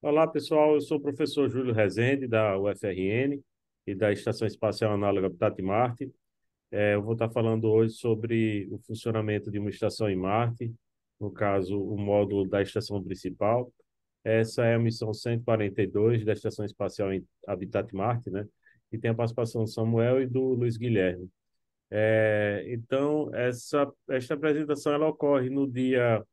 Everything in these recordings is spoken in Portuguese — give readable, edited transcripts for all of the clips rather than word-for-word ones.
Olá, pessoal. Eu sou o professor Júlio Rezende, da UFRN e da Estação Espacial Análoga Habitat Marte. Eu vou estar falando hoje sobre o funcionamento de uma estação em Marte, no caso, o módulo da estação principal. Essa é a missão 142 da Estação Espacial Habitat Marte, né? E tem a participação do Samuel e do Luiz Guilherme. Então, esta apresentação ela ocorre no dia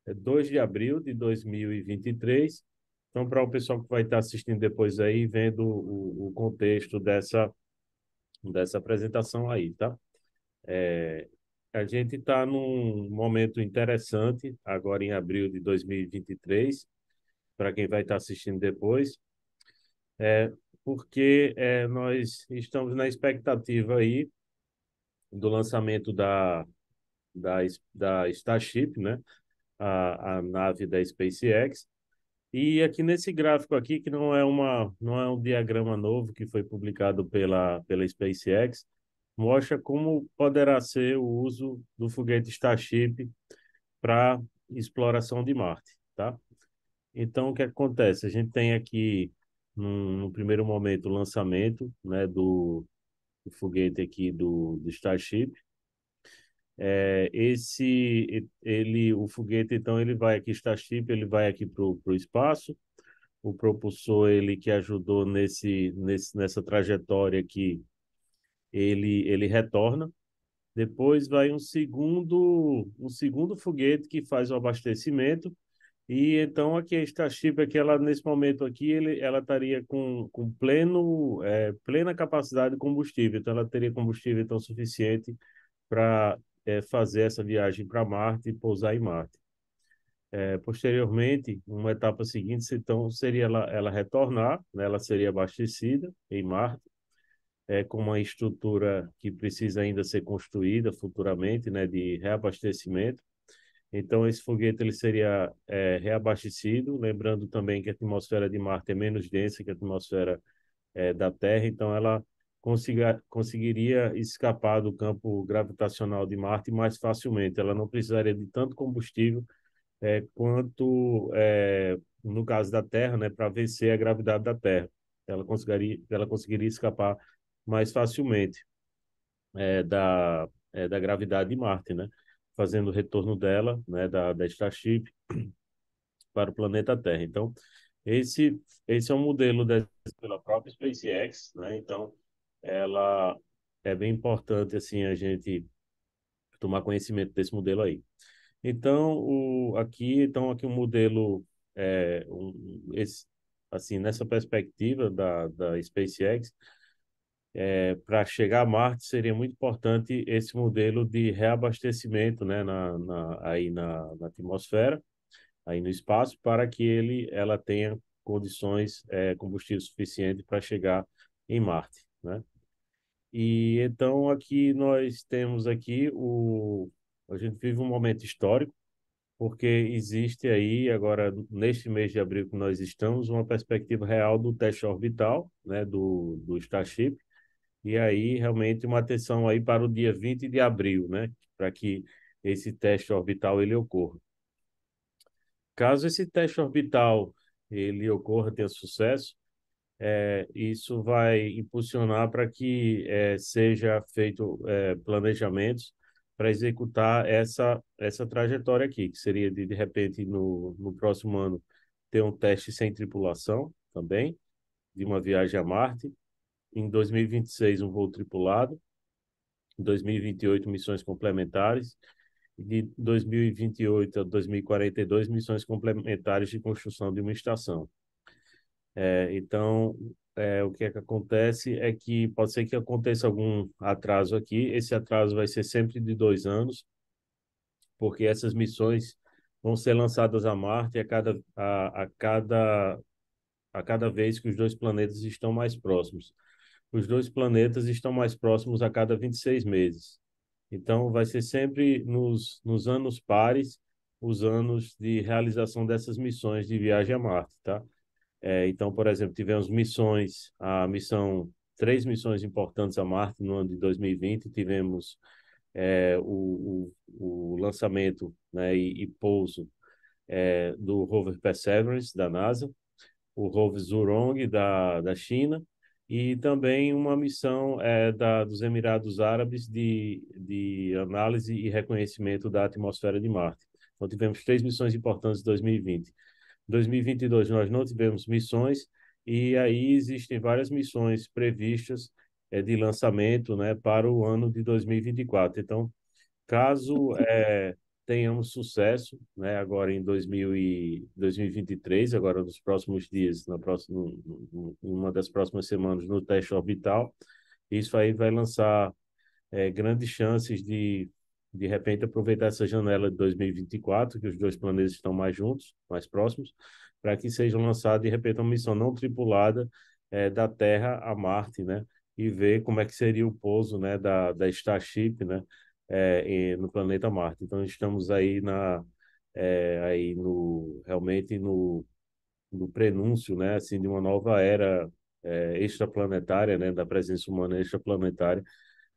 2 de abril de 2023. Então, para o pessoal que vai estar assistindo depois aí, vendo o contexto dessa apresentação aí, tá? A gente está num momento interessante, agora em abril de 2023, para quem vai estar assistindo depois, é, porque nós estamos na expectativa aí do lançamento da, da Starship, né? A nave da SpaceX. E aqui nesse gráfico aqui, que não é um diagrama novo que foi publicado pela SpaceX, mostra como poderá ser o uso do foguete Starship para exploração de Marte, tá? Então, o que acontece? A gente tem aqui, no primeiro momento, o lançamento, né, do foguete aqui do Starship. O foguete, então, ele vai aqui, Starship, ele vai aqui para o espaço. O propulsor, ele que ajudou nessa trajetória aqui, ele retorna. Depois vai um segundo foguete que faz o abastecimento. E então aqui a Starship, aqui ela, nesse momento aqui, ela estaria com plena capacidade de combustível. Então ela teria combustível então, suficiente para fazer essa viagem para Marte e pousar em Marte. Posteriormente, uma etapa seguinte, então, seria ela retornar, né? Ela seria abastecida em Marte, com uma estrutura que precisa ainda ser construída futuramente, né? De reabastecimento. Então, esse foguete ele seria reabastecido, lembrando também que a atmosfera de Marte é menos densa que a atmosfera da Terra, então ela conseguiria escapar do campo gravitacional de Marte mais facilmente. Ela não precisaria de tanto combustível quanto no caso da Terra, né, para vencer a gravidade da Terra. Ela conseguiria escapar mais facilmente da gravidade de Marte, né, fazendo o retorno dela, né, da Starship para o planeta Terra. Então, esse é um modelo pela própria SpaceX, né? Então, ela é bem importante assim a gente tomar conhecimento desse modelo aí. Então, aqui um modelo, assim, nessa perspectiva da SpaceX, para chegar a Marte seria muito importante esse modelo de reabastecimento, né, na atmosfera, aí no espaço, para que ela tenha condições, combustível suficiente para chegar em Marte, né? E então aqui nós temos a gente vive um momento histórico porque existe aí, agora, neste mês de abril que nós estamos, uma perspectiva real do teste orbital, né, do Starship, e aí realmente uma atenção aí para o dia 20 de abril, né, para que esse teste orbital ele ocorra. Caso esse teste orbital ele ocorra, tenha sucesso, isso vai impulsionar para que seja feito planejamentos para executar essa trajetória aqui, que seria de repente no próximo ano ter um teste sem tripulação também, de uma viagem a Marte, em 2026 um voo tripulado, em 2028 missões complementares, e de 2028 a 2042 missões complementares de construção de uma estação. Então, o que é que acontece é que pode ser que aconteça algum atraso aqui. Esse atraso vai ser sempre de 2 anos, porque essas missões vão ser lançadas a Marte a cada vez que os dois planetas estão mais próximos. Os dois planetas estão mais próximos a cada 26 meses. Então, vai ser sempre nos anos pares os anos de realização dessas missões de viagem a Marte, tá? Então, por exemplo, tivemos três missões importantes a Marte no ano de 2020. Tivemos o lançamento, né, e pouso do rover Perseverance da NASA. o rover Zhurong da China, e também uma missão dos Emirados Árabes de análise e reconhecimento da atmosfera de Marte. Então, tivemos três missões importantes em 2020. Em 2022, nós não tivemos missões, e aí existem várias missões previstas de lançamento, né, para o ano de 2024. Então, caso tenhamos sucesso, né, agora em 2023, agora nos próximos dias, em uma das próximas semanas, no teste orbital, isso aí vai lançar grandes chances de repente, aproveitar essa janela de 2024, que os dois planetas estão mais juntos, mais próximos, para que seja lançada, de repente, uma missão não tripulada da Terra a Marte, né? E ver como é que seria o pouso, né, da Starship, né, no planeta Marte. Então, estamos aí realmente no prenúncio, né, assim, de uma nova era extraplanetária, né, da presença humana extraplanetária,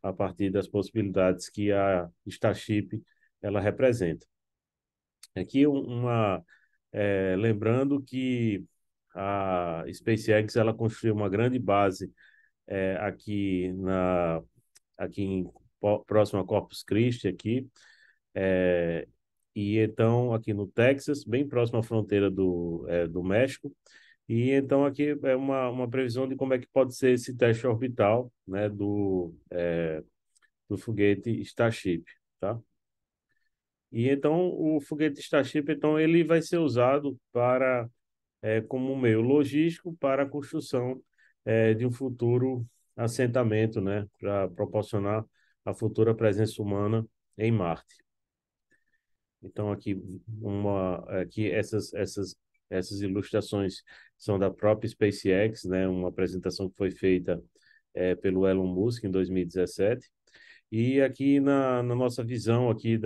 a partir das possibilidades que a Starship ela representa. Aqui lembrando que a SpaceX ela construiu uma grande base aqui próximo a Corpus Christi aqui, é, e então aqui no Texas, bem próximo à fronteira do México. E então aqui é uma previsão de como é que pode ser esse teste orbital, né, do foguete Starship, tá? E então o foguete Starship, então ele vai ser usado como um meio logístico para a construção de um futuro assentamento, né, para proporcionar a futura presença humana em Marte. Então aqui essas ilustrações são da própria SpaceX, né, uma apresentação que foi feita pelo Elon Musk em 2017. E aqui na nossa visão aqui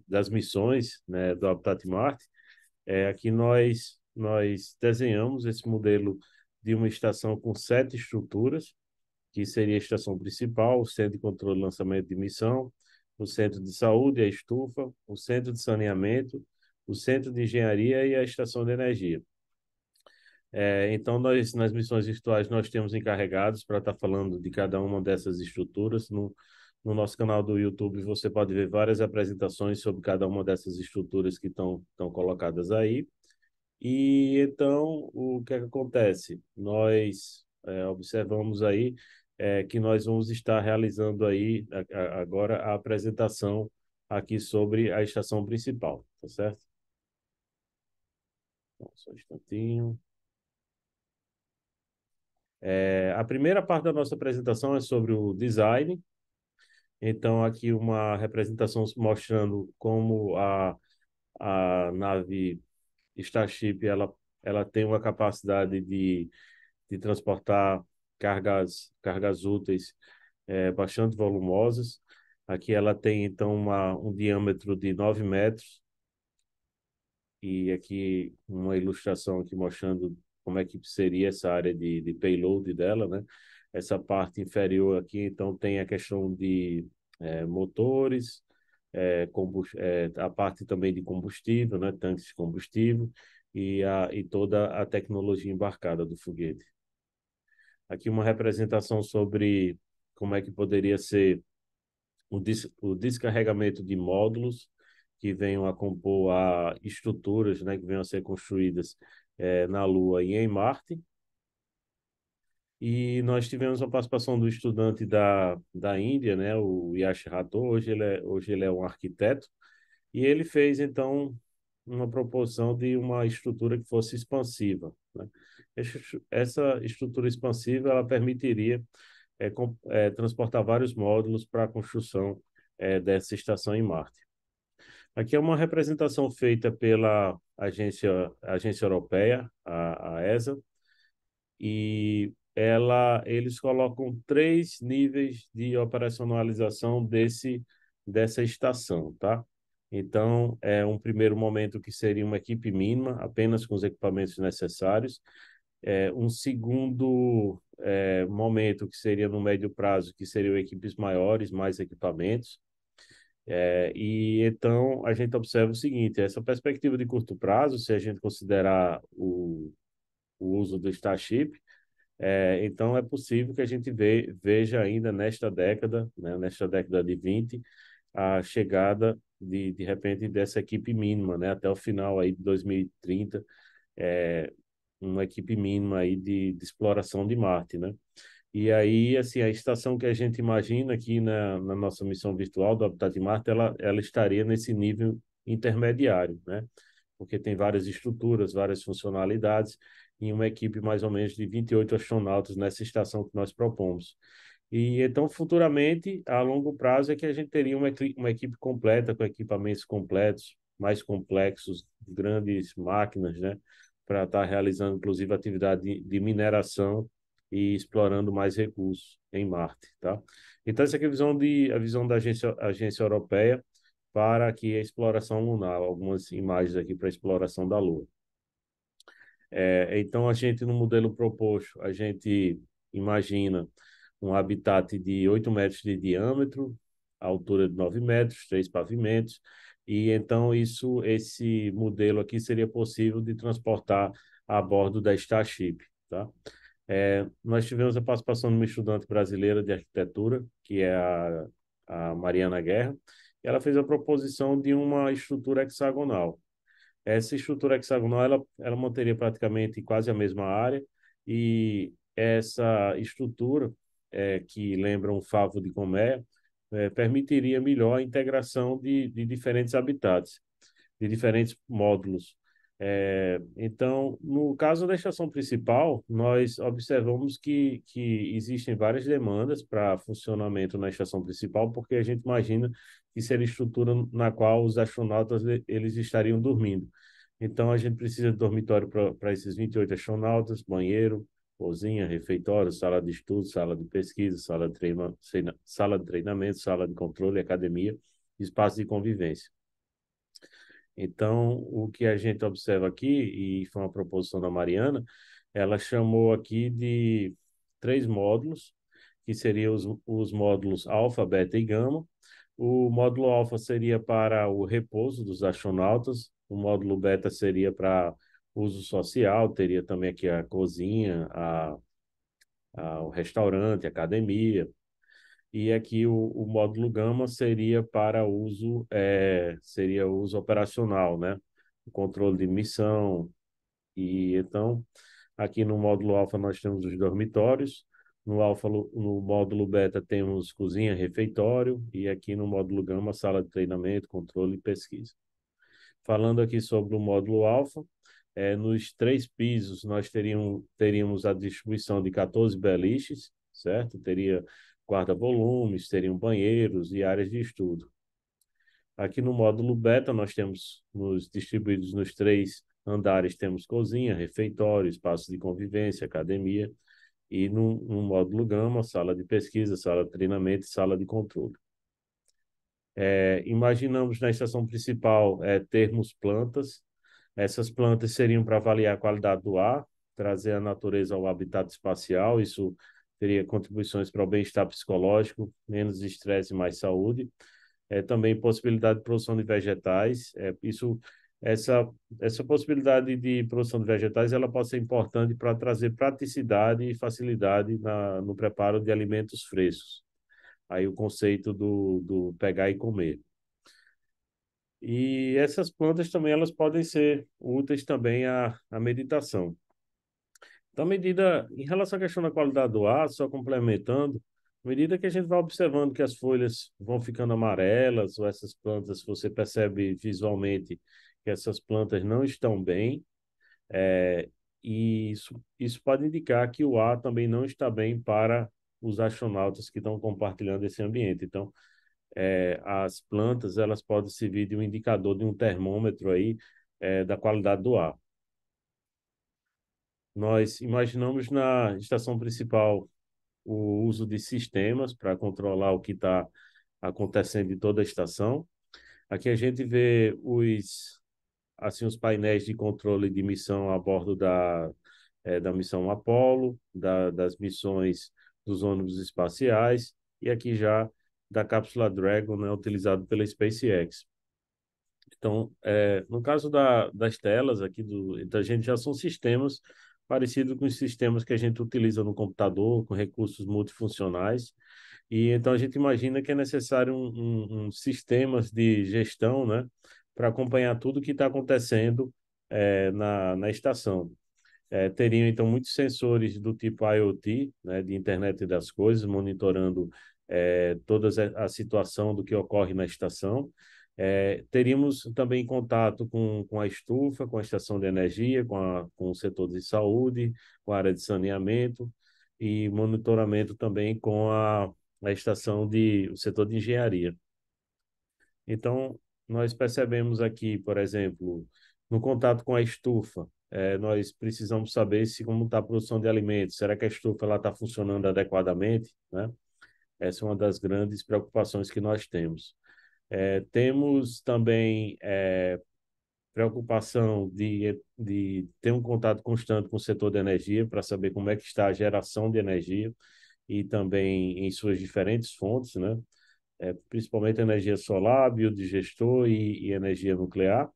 das missões, né, do Habitat Marte, aqui nós desenhamos esse modelo de uma estação com 7 estruturas, que seria a estação principal, o centro de controle e lançamento de missão, o centro de saúde, a estufa, o centro de saneamento, o centro de engenharia e a estação de energia. Então, nas missões virtuais, nós temos encarregados para estar falando de cada uma dessas estruturas. No nosso canal do YouTube, você pode ver várias apresentações sobre cada uma dessas estruturas que estão colocadas aí. E então, o que é que acontece? Nós observamos aí que nós vamos estar realizando aí agora a apresentação aqui sobre a estação principal, tá certo? Então, só um instantinho. A primeira parte da nossa apresentação é sobre o design. Então, aqui uma representação mostrando como a nave Starship ela tem uma capacidade de transportar cargas úteis bastante volumosas. Aqui ela tem, então, um diâmetro de 9 metros, e aqui uma ilustração aqui mostrando como é que seria essa área de payload dela, né? Essa parte inferior aqui, então, tem a questão de motores, a parte também de combustível, né? Tanques de combustível e toda a tecnologia embarcada do foguete. Aqui uma representação sobre como é que poderia ser o descarregamento de módulos que venham a compor estruturas, né, que venham a ser construídas na Lua e em Marte. E nós tivemos a participação do estudante da Índia, né, o Yash Rathore. Hoje ele é um arquiteto, e ele fez, então, uma proposição de uma estrutura que fosse expansiva, né? Essa estrutura expansiva ela permitiria transportar vários módulos para a construção dessa estação em Marte. Aqui é uma representação feita pela agência europeia, a ESA, e eles colocam 3 níveis de operacionalização dessa estação, tá? Então, um primeiro momento que seria uma equipe mínima, apenas com os equipamentos necessários. Um segundo momento que seria no médio prazo, que seriam equipes maiores, mais equipamentos. E então a gente observa o seguinte: essa perspectiva de curto prazo, se a gente considerar o uso do Starship, então é possível que a gente veja ainda nesta década, né, nesta década de 20, a chegada de repente dessa equipe mínima, né, até o final aí de 2030, é, uma equipe mínima aí de exploração de Marte, né? E aí, assim, a estação que a gente imagina aqui na nossa missão virtual do Habitat de Marte, ela estaria nesse nível intermediário, né? Porque tem várias estruturas, várias funcionalidades, e uma equipe mais ou menos de 28 astronautas nessa estação que nós propomos. E então, futuramente, a longo prazo, é que a gente teria uma equipe completa, com equipamentos completos, mais complexos, grandes máquinas, né? Para estar realizando, inclusive, atividade de mineração e explorando mais recursos em Marte, tá? Então, essa aqui é a visão da agência europeia para aqui a exploração lunar, algumas imagens aqui para a exploração da Lua. Então, a gente, no modelo proposto, a gente imagina um habitat de 8 metros de diâmetro, a altura de 9 metros, 3 pavimentos, e então esse modelo aqui seria possível de transportar a bordo da Starship, tá? Nós tivemos a participação de uma estudante brasileira de arquitetura, que é a Mariana Guerra, e ela fez a proposição de uma estrutura hexagonal. Essa estrutura hexagonal, ela manteria praticamente quase a mesma área, e essa estrutura, que lembra um favo de colmeia, permitiria melhor a integração de diferentes habitats, de diferentes módulos. Então, no caso da estação principal, nós observamos que existem várias demandas para funcionamento na estação principal, porque a gente imagina que seria estrutura na qual os astronautas eles estariam dormindo. Então, a gente precisa de dormitório para esses 28 astronautas, banheiro, cozinha, refeitório, sala de estudo, sala de pesquisa, sala de treinamento, sala de controle, academia, espaço de convivência. Então, o que a gente observa aqui, e foi uma proposição da Mariana, ela chamou aqui de 3 módulos, que seriam os módulos alfa, beta e gama. O módulo alfa seria para o repouso dos astronautas, o módulo beta seria para uso social, teria também aqui a cozinha, o restaurante, a academia. E aqui o módulo Gama seria para seria uso operacional, né? O controle de missão. E então, aqui no módulo Alfa nós temos os dormitórios, no módulo Beta temos cozinha, refeitório, e aqui no módulo Gama, sala de treinamento, controle e pesquisa. Falando aqui sobre o módulo Alfa, nos 3 pisos nós teríamos a distribuição de 14 beliches, certo? Teria guarda-volumes, teriam banheiros e áreas de estudo. Aqui no módulo beta, nós temos distribuídos nos 3 andares, temos cozinha, refeitório, espaço de convivência, academia, e no módulo gama, sala de pesquisa, sala de treinamento e sala de controle. Imaginamos na estação principal termos plantas. Essas plantas seriam para avaliar a qualidade do ar, trazer a natureza ao habitat espacial, isso teria contribuições para o bem-estar psicológico, menos estresse e mais saúde. Também possibilidade de produção de vegetais. Essa possibilidade de produção de vegetais, ela pode ser importante para trazer praticidade e facilidade no preparo de alimentos frescos. Aí o conceito do pegar e comer. E essas plantas também elas podem ser úteis também à meditação. Então, em relação à questão da qualidade do ar, só complementando, à medida que a gente vai observando que as folhas vão ficando amarelas, ou essas plantas, você percebe visualmente que essas plantas não estão bem, e isso pode indicar que o ar também não está bem para os astronautas que estão compartilhando esse ambiente. Então, as plantas elas podem servir de um indicador, de um termômetro aí, da qualidade do ar. Nós imaginamos na estação principal o uso de sistemas para controlar o que está acontecendo em toda a estação. Aqui a gente vê os painéis de controle de missão a bordo da missão Apollo, das missões dos ônibus espaciais, e aqui já da cápsula Dragon, né, utilizado pela SpaceX. Então, no caso das telas aqui da gente, já são sistemas parecidos com os sistemas que a gente utiliza no computador, com recursos multifuncionais. E então a gente imagina que é necessário um sistemas de gestão, né, para acompanhar tudo que está acontecendo na estação. Teriam, então, muitos sensores do tipo IoT, né, de internet das coisas, monitorando toda a situação do que ocorre na estação. Teríamos também contato com a estufa, com a estação de energia, com o setor de saúde, com a área de saneamento e monitoramento também com a estação o setor de engenharia. Então, nós percebemos aqui, por exemplo, no contato com a estufa, nós precisamos saber se como está a produção de alimentos, será que a estufa está funcionando adequadamente, né? Essa é uma das grandes preocupações que nós temos. Temos também preocupação de ter um contato constante com o setor de energia para saber como é que está a geração de energia e também em suas diferentes fontes, né? Principalmente energia solar, biodigestor e energia nuclear.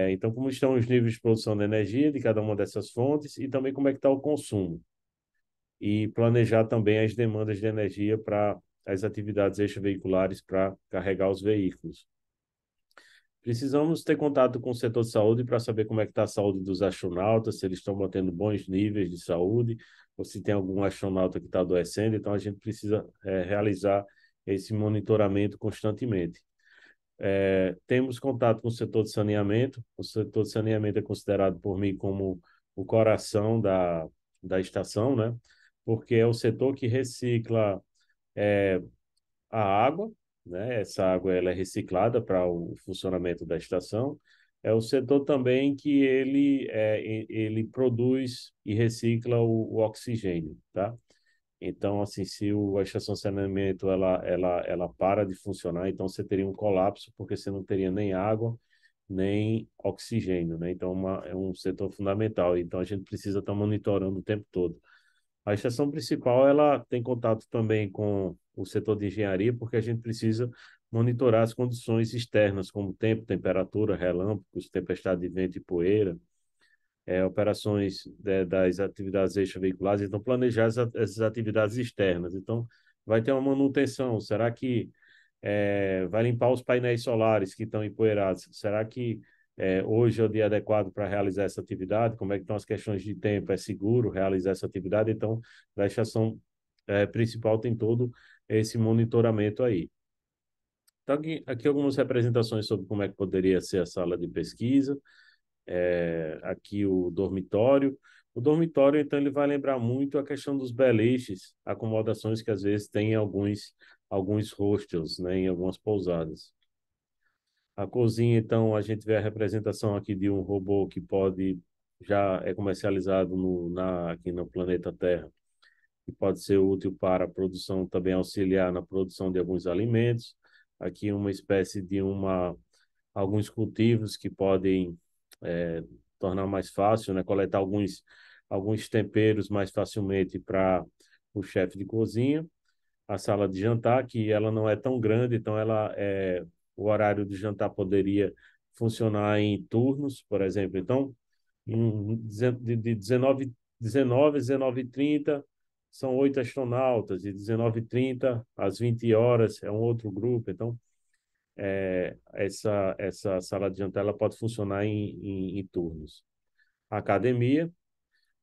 Então, como estão os níveis de produção de energia de cada uma dessas fontes e também como é que está o consumo. E planejar também as demandas de energia para as atividades extraveiculares para carregar os veículos. Precisamos ter contato com o setor de saúde para saber como é que está a saúde dos astronautas, se eles estão mantendo bons níveis de saúde, ou se tem algum astronauta que está adoecendo. Então, a gente precisa realizar esse monitoramento constantemente. Temos contato com o setor de saneamento. O setor de saneamento é considerado por mim como o coração da estação, né? Porque é o setor que recicla a água, né? Essa água ela é reciclada para o funcionamento da estação. É o setor também que ele produz e recicla o oxigênio, tá? Então, assim, se a estação de saneamento ela para de funcionar, então você teria um colapso, porque você não teria nem água, nem oxigênio, né? Então, é um setor fundamental. Então, a gente precisa estar monitorando o tempo todo. A estação principal, ela tem contato também com o setor de engenharia, porque a gente precisa monitorar as condições externas, como tempo, temperatura, relâmpagos, tempestade de vento e poeira, operações das atividades extraveiculares, então planejar essas atividades externas. Então, vai ter uma manutenção. Será que vai limpar os painéis solares que estão empoeirados? Será que hoje é o dia adequado para realizar essa atividade? Como é que estão as questões de tempo? É seguro realizar essa atividade? Então, a estação principal tem todo esse monitoramento aí. Então, aqui algumas representações sobre como é que poderia ser a sala de pesquisa. Aqui o dormitório. O dormitório, então, ele vai lembrar muito a questão dos beliches, acomodações que às vezes tem em alguns hostels, né, em algumas pousadas. A cozinha, então, a gente vê a representação aqui de um robô que já é comercializado aqui no planeta Terra, que pode ser útil para a produção, também auxiliar na produção de alguns alimentos. Aqui uma espécie de alguns cultivos que podem é, tornar mais fácil, né? Coletar alguns temperos mais facilmente para o chefe de cozinha. A sala de jantar, que ela não é tão grande, então o horário de jantar poderia funcionar em turnos, por exemplo. Então, de 19 a 19h30 são 8 astronautas, de 19h30 às 20 horas é um outro grupo. Então, essa sala de jantar ela pode funcionar em turnos. A academia.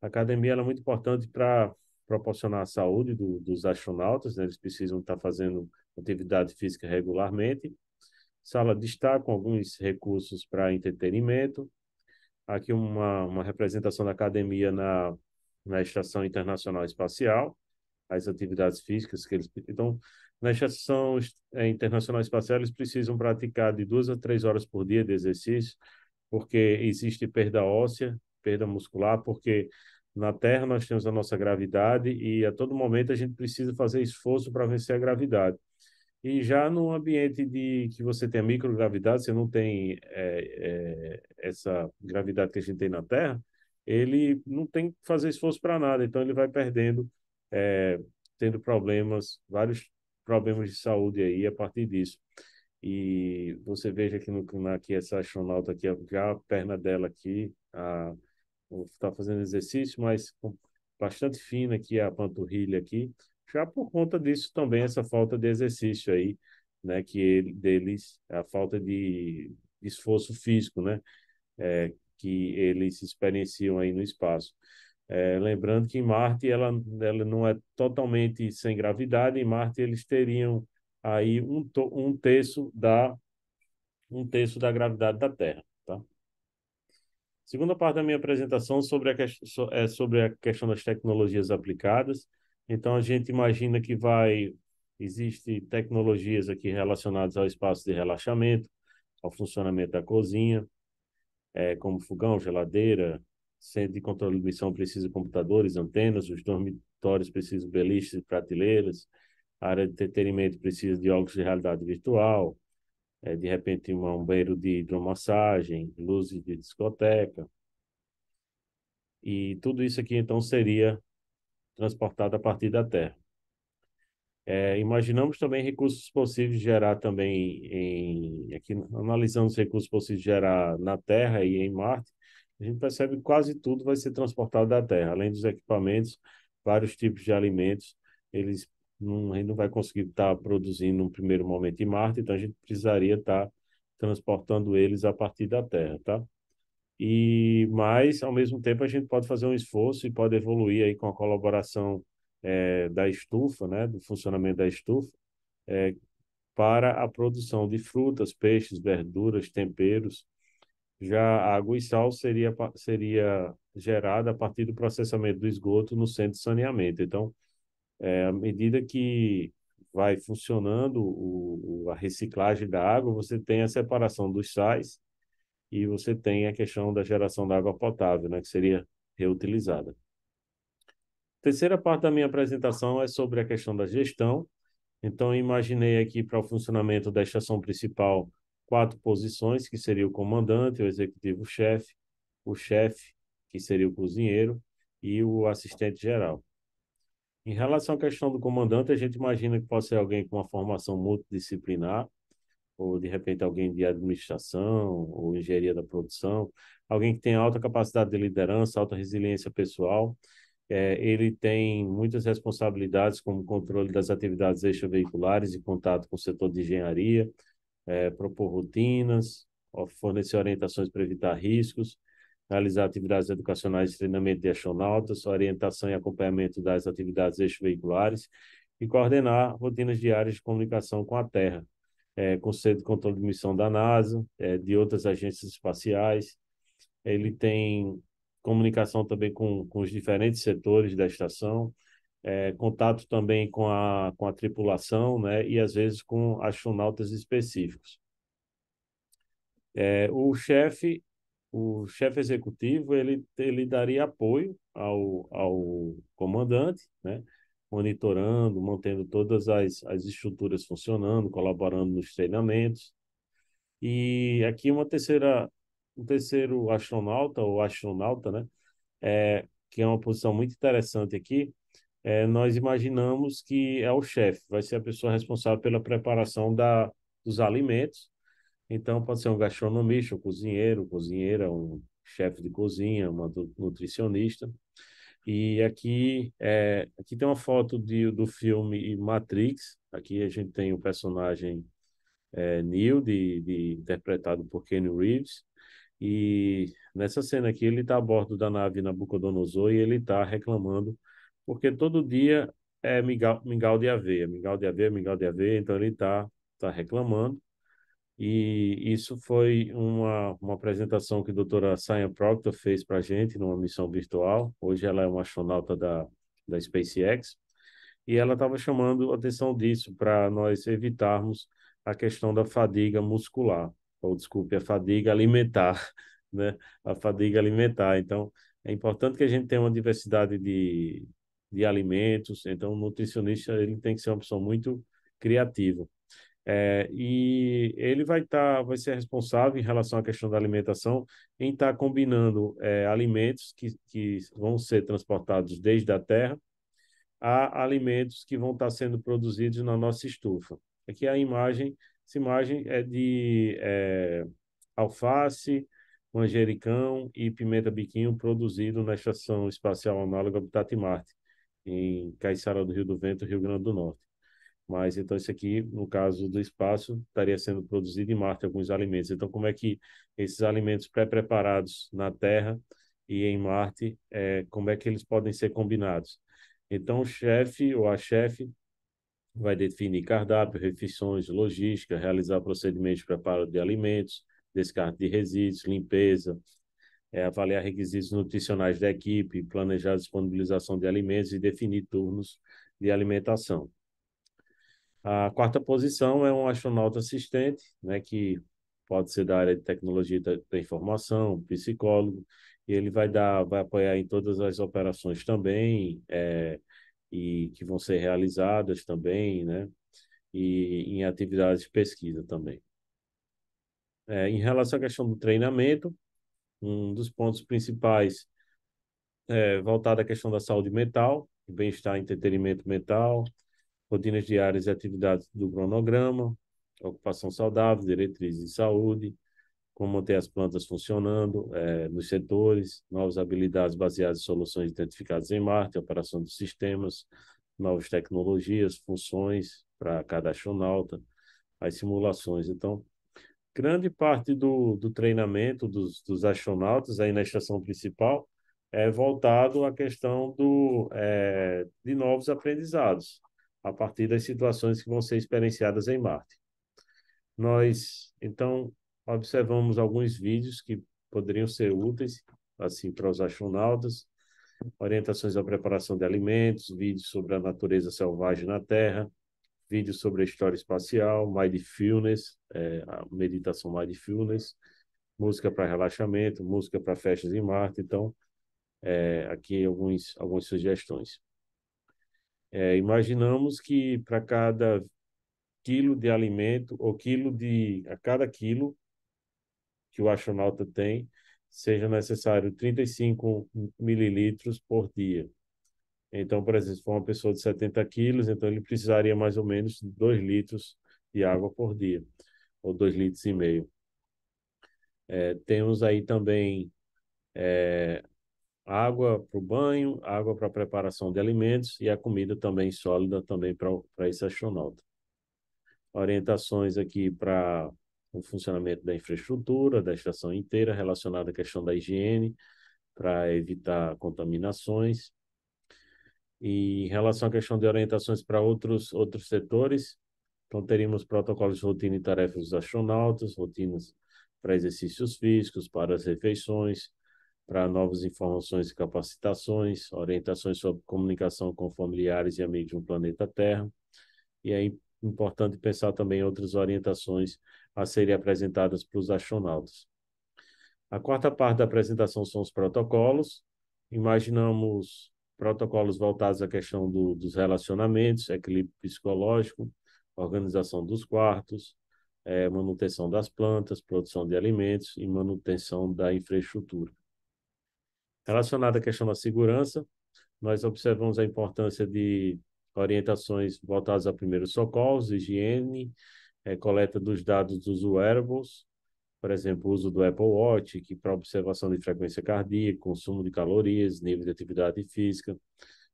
A academia ela é muito importante para proporcionar a saúde dos astronautas, né? Eles precisam estar fazendo atividade física regularmente. Sala de estar com alguns recursos para entretenimento. Aqui uma representação da academia na Estação Internacional Espacial, as atividades físicas que eles... Então, na Estação Internacional Espacial, eles precisam praticar de 2 a 3 horas por dia de exercício, porque existe perda óssea, perda muscular, porque na Terra nós temos a nossa gravidade e a todo momento a gente precisa fazer esforço para vencer a gravidade. E já no ambiente que você tem a microgravidade, você não tem essa gravidade que a gente tem na Terra, ele não tem que fazer esforço para nada, então ele vai perdendo, tendo problemas, vários problemas de saúde aí a partir disso. E você veja que aqui essa astronauta aqui, já a perna dela aqui, está fazendo exercício, mas com bastante fina aqui a panturrilha aqui, já por conta disso também essa falta de exercício aí, né, deles, a falta de esforço físico, né, que eles experienciam aí no espaço. Lembrando que em Marte ela não é totalmente sem gravidade, em Marte eles teriam aí um terço da gravidade da Terra, tá? Segunda parte da minha apresentação é sobre a questão das tecnologias aplicadas. Então, a gente imagina que existe tecnologias aqui relacionadas ao espaço de relaxamento, ao funcionamento da cozinha, como fogão, geladeira, centro de controle de missão precisa de computadores, antenas, os dormitórios precisam de beliches e prateleiras, a área de entretenimento precisa de óculos de realidade virtual, de repente um banheiro de hidromassagem, luzes de discoteca, e tudo isso aqui então seria transportado a partir da Terra. Imaginamos também recursos possíveis de gerar aqui analisando os recursos possíveis de gerar na Terra e em Marte, a gente percebe que quase tudo vai ser transportado da Terra, além dos equipamentos, vários tipos de alimentos, a gente não vai conseguir estar produzindo no primeiro momento em Marte, então a gente precisaria estar transportando eles a partir da Terra, tá? Mas, ao mesmo tempo, a gente pode fazer um esforço e pode evoluir aí com a colaboração da estufa, né, do funcionamento da estufa, para a produção de frutas, peixes, verduras, temperos. Já água e sal seria gerada a partir do processamento do esgoto no centro de saneamento. Então, à medida que vai funcionando a reciclagem da água, você tem a separação dos sais e você tem a questão da geração da água potável, né, que seria reutilizada. Terceira parte da minha apresentação é sobre a questão da gestão. Então, eu imaginei aqui para o funcionamento da estação principal 4 posições, que seria o comandante, o executivo-chefe, o chefe, que seria o cozinheiro, e o assistente geral. Em relação à questão do comandante, a gente imagina que pode ser alguém com uma formação multidisciplinar, ou de repente alguém de administração, ou engenharia da produção, alguém que tem alta capacidade de liderança, alta resiliência pessoal. Ele tem muitas responsabilidades, como controle das atividades extraveiculares e contato com o setor de engenharia, propor rotinas, fornecer orientações para evitar riscos, realizar atividades educacionais de treinamento de astronautas, orientação e acompanhamento das atividades extraveiculares e coordenar rotinas diárias de comunicação com a Terra, com o Centro de Controle de Missão da NASA, de outras agências espaciais. Ele tem comunicação também com os diferentes setores da estação, contato também com a tripulação, né, e às vezes com astronautas específicos. O chefe executivo, ele daria apoio ao comandante, né, monitorando, mantendo todas as estruturas funcionando, colaborando nos treinamentos. E aqui um terceiro astronauta, ou astronauta, né, que é uma posição muito interessante aqui, nós imaginamos que é o chefe, vai ser a pessoa responsável pela preparação dos alimentos. Então, pode ser um gastronomista, um cozinheiro, cozinheira, um chefe de cozinha, uma nutricionista. E aqui tem uma foto do filme Matrix. Aqui a gente tem o personagem Neo, interpretado por Keanu Reeves. E nessa cena aqui, ele está a bordo da nave Nabucodonosor e ele está reclamando, porque todo dia é mingau de aveia, mingau de aveia, mingau de aveia. Então, ele tá reclamando. E isso foi uma apresentação que a doutora Sian Proctor fez para a gente numa missão virtual. Hoje ela é uma astronauta da SpaceX. E ela estava chamando a atenção disso para nós evitarmos a questão da fadiga muscular, ou desculpe, a fadiga alimentar, né? A fadiga alimentar. Então, é importante que a gente tenha uma diversidade de alimentos. Então, o nutricionista ele tem que ser uma pessoa muito criativa. E ele vai ser responsável em relação à questão da alimentação, em estar combinando alimentos que vão ser transportados desde a Terra a alimentos que vão estar sendo produzidos na nossa estufa. Aqui a imagem, essa imagem é de alface, manjericão e pimenta biquinho produzido na Estação Espacial Análoga Habitat Marte, em Caiçara do Rio do Vento, Rio Grande do Norte. Mas então isso aqui, no caso do espaço, estaria sendo produzido em Marte alguns alimentos. Então, como é que esses alimentos pré-preparados na Terra e em Marte, como é que eles podem ser combinados? Então, o chefe ou a chefe vai definir cardápio, refeições, logística, realizar procedimentos de preparo de alimentos, descarte de resíduos, limpeza, avaliar requisitos nutricionais da equipe, planejar a disponibilização de alimentos e definir turnos de alimentação. A quarta posição é um astronauta assistente, né, que pode ser da área de tecnologia da informação, psicólogo, e ele vai apoiar em todas as operações também, e que vão ser realizadas também, né, e em atividades de pesquisa também. Em relação à questão do treinamento, um dos pontos principais é voltado à questão da saúde mental, bem-estar e entretenimento mental, rotinas diárias e atividades do cronograma, ocupação saudável, diretrizes de saúde, como manter as plantas funcionando nos setores, novas habilidades baseadas em soluções identificadas em Marte, operação dos sistemas, novas tecnologias, funções para cada astronauta, as simulações. Então, grande parte do treinamento dos astronautas aí na estação principal é voltado à questão de novos aprendizados, a partir das situações que vão ser experienciadas em Marte. Nós, então, observamos alguns vídeos que poderiam ser úteis assim para os astronautas, orientações à preparação de alimentos, vídeos sobre a natureza selvagem na Terra, vídeos sobre a história espacial, Mindfulness, a meditação Mindfulness, música para relaxamento, música para festas em Marte. Então, aqui algumas sugestões. Imaginamos que para cada quilo de alimento, ou a cada quilo que o astronauta tem, seja necessário 35 mililitros por dia. Então, por exemplo, se for uma pessoa de 70 quilos, então ele precisaria mais ou menos 2 litros de água por dia, ou 2 litros e meio. Temos aí também água para o banho, água para a preparação de alimentos e a comida também sólida também para esse astronauta. Orientações aqui para o funcionamento da infraestrutura, da estação inteira, relacionada à questão da higiene, para evitar contaminações. E em relação à questão de orientações para outros setores, então teríamos protocolos de rotina e tarefas dos astronautas, rotinas para exercícios físicos, para as refeições, para novas informações e capacitações, orientações sobre comunicação com familiares e amigos no planeta Terra. E é importante pensar também em outras orientações a serem apresentadas para os astronautas. A quarta parte da apresentação são os protocolos. Imaginamos protocolos voltados à questão dos relacionamentos, equilíbrio psicológico, organização dos quartos, manutenção das plantas, produção de alimentos e manutenção da infraestrutura. Relacionado à questão da segurança, nós observamos a importância de orientações voltadas a primeiros socorros, higiene, coleta dos dados dos wearables, por exemplo, o uso do Apple Watch, que para observação de frequência cardíaca, consumo de calorias, nível de atividade física,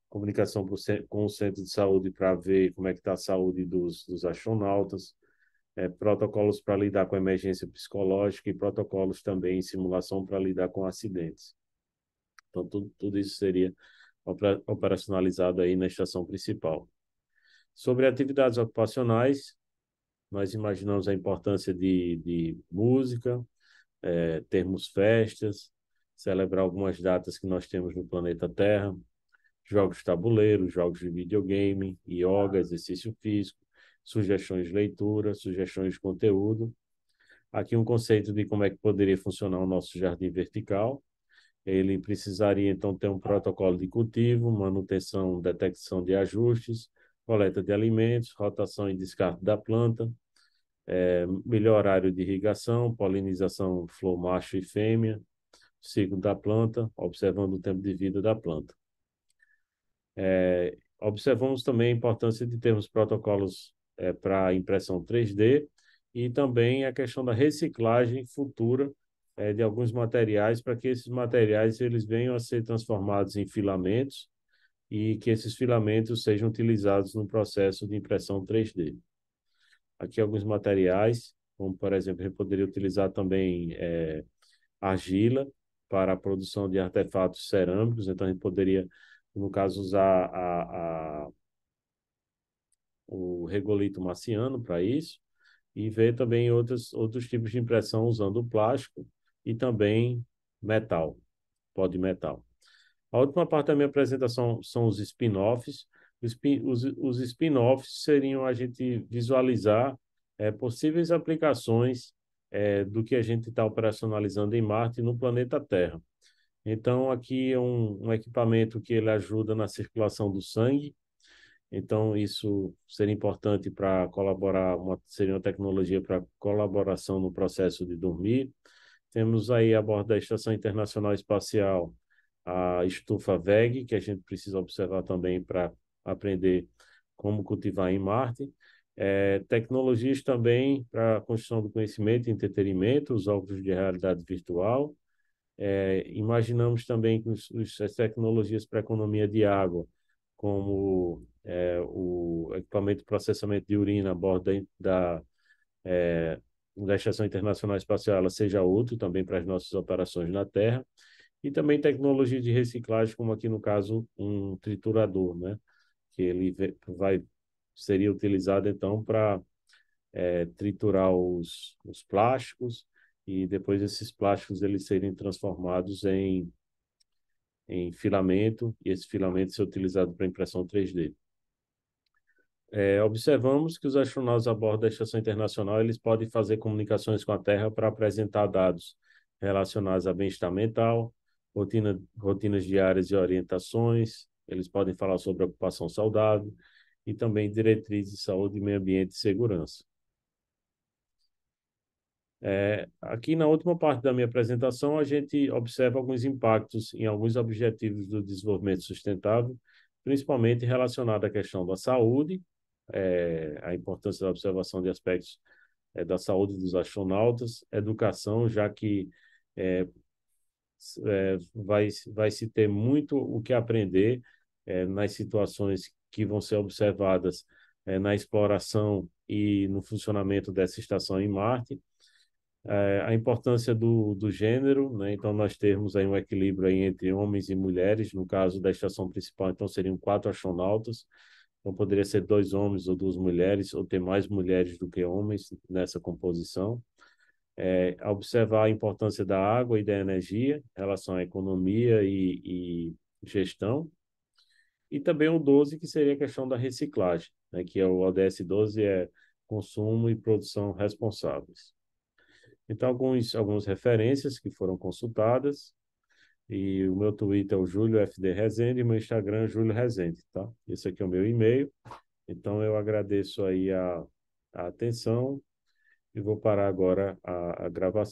comunicação com o centro de saúde para ver como é que está a saúde dos astronautas, protocolos para lidar com emergência psicológica e protocolos também em simulação para lidar com acidentes. Então, tudo isso seria operacionalizado aí na estação principal. Sobre atividades ocupacionais, nós imaginamos a importância de música, termos festas, celebrar algumas datas que nós temos no planeta Terra, jogos de tabuleiro, jogos de videogame, yoga, exercício físico, sugestões de leitura, sugestões de conteúdo. Aqui um conceito de como é que poderia funcionar o nosso jardim vertical. Ele precisaria, então, ter um protocolo de cultivo, manutenção, detecção de ajustes, coleta de alimentos, rotação e descarte da planta, melhor horário de irrigação, polinização flor macho e fêmea, ciclo da planta, observando o tempo de vida da planta. Observamos também a importância de termos protocolos para impressão 3D e também a questão da reciclagem futura de alguns materiais para que esses materiais eles venham a ser transformados em filamentos e que esses filamentos sejam utilizados no processo de impressão 3D. Aqui alguns materiais, como por exemplo, a gente poderia utilizar também argila para a produção de artefatos cerâmicos, então a gente poderia, no caso, usar o regolito marciano para isso, e ver também outros tipos de impressão usando plástico e também metal, pó de metal. A última parte da minha apresentação são os spin-offs. Os spin-offs seriam a gente visualizar possíveis aplicações do que a gente está operacionalizando em Marte no planeta Terra. Então, aqui é um equipamento que ele ajuda na circulação do sangue. Então, isso seria importante para colaborar, seria uma tecnologia para colaboração no processo de dormir. Temos aí a bordo da Estação Internacional Espacial a estufa VEG, que a gente precisa observar também para aprender como cultivar em Marte. Tecnologias também para a construção do conhecimento e entretenimento, os óculos de realidade virtual. Imaginamos também que as tecnologias para economia de água, como o equipamento de processamento de urina a bordo eh, da Estação Internacional Espacial, ela seja útil também para as nossas operações na Terra. E também tecnologia de reciclagem, como aqui no caso um triturador, né? Que ele seria utilizado então para triturar os plásticos e depois esses plásticos eles serem transformados em filamento e esse filamento ser utilizado para impressão 3D. Observamos que os astronautas a bordo da Estação Internacional eles podem fazer comunicações com a Terra para apresentar dados relacionados a bem-estar mental, rotinas diárias e orientações. Eles podem falar sobre ocupação saudável e também diretrizes de saúde, meio ambiente e segurança. Aqui na última parte da minha apresentação, a gente observa alguns impactos em alguns objetivos do desenvolvimento sustentável, principalmente relacionado à questão da saúde, a importância da observação de aspectos da saúde dos astronautas, educação, já que vai se ter muito o que aprender nas situações que vão ser observadas na exploração e no funcionamento dessa estação em Marte. A importância do gênero, né? Então nós temos aí um equilíbrio aí entre homens e mulheres, no caso da estação principal, então seriam 4 astronautas, então poderia ser 2 homens ou 2 mulheres, ou ter mais mulheres do que homens nessa composição. Observar a importância da água e da energia em relação à economia e gestão. E também o 12, que seria a questão da reciclagem, né? Que é o ODS 12, consumo e produção responsáveis. Então, algumas referências que foram consultadas, e o meu Twitter é o Júlio FD Rezende, e meu Instagram é Júlio Rezende, tá? Esse aqui é o meu e-mail. Então, eu agradeço aí a atenção e vou parar agora a gravação.